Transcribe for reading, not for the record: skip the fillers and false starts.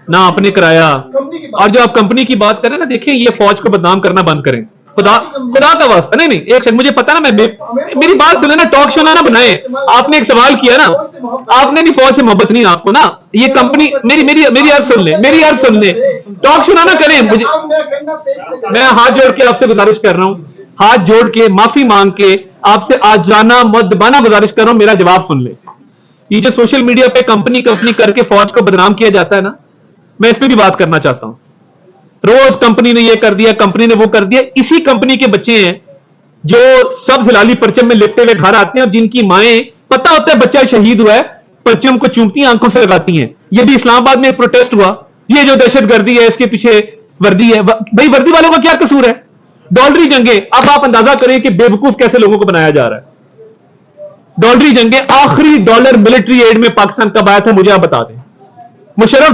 ना आपने कराया। और जो आप कंपनी की बात करें ना, देखिए ये फौज को बदनाम करना बंद करें, खुदा खुदा का वास्ता। नहीं नहीं, एक सेकंड, मुझे पता ना, मैं मेरी बात सुने ना, टॉक शो ना बनाए। आपने एक सवाल किया ना, आपने नहीं, फौज से मोहब्बत नहीं आपको ना, ये कंपनी, मेरी मेरी मेरी अर्ज सुन ले, मेरी अर्ज सुन ले, टॉक शो ना करें। मुझे, मैं हाथ जोड़ के आपसे गुजारिश कर रहा हूं, हाथ जोड़ के माफी मांग के आपसे आजाना मुद्दबाना गुजारिश कर रहा हूं, मेरा जवाब सुन ले। ये जो सोशल मीडिया पे कंपनी कंपनी करके फौज को बदनाम किया जाता है ना, मैं इस पे भी बात करना चाहता हूं। रोज कंपनी ने ये कर दिया, कंपनी ने वो कर दिया। इसी कंपनी के बच्चे हैं जो सब जलाली परचम में लिपटे हुए घर आते हैं, और जिनकी माएं, पता होता है बच्चा शहीद हुआ है, परचम को चूमती हैं, आंखों से लगाती हैं। ये भी इस्लामाबाद में प्रोटेस्ट हुआ, ये जो दहशतगर्दी है इसके पीछे वर्दी है। भाई वर्दी वालों का क्या कसूर है? डॉलरी जंगे, अब आप अंदाजा करें कि बेवकूफ कैसे लोगों को बनाया जा रहा है। डॉलरी जंगे, आखिरी डॉलर मिलिट्री एड में पाकिस्तान कब आया था, मुझे आप बता दें। मुशर्रफ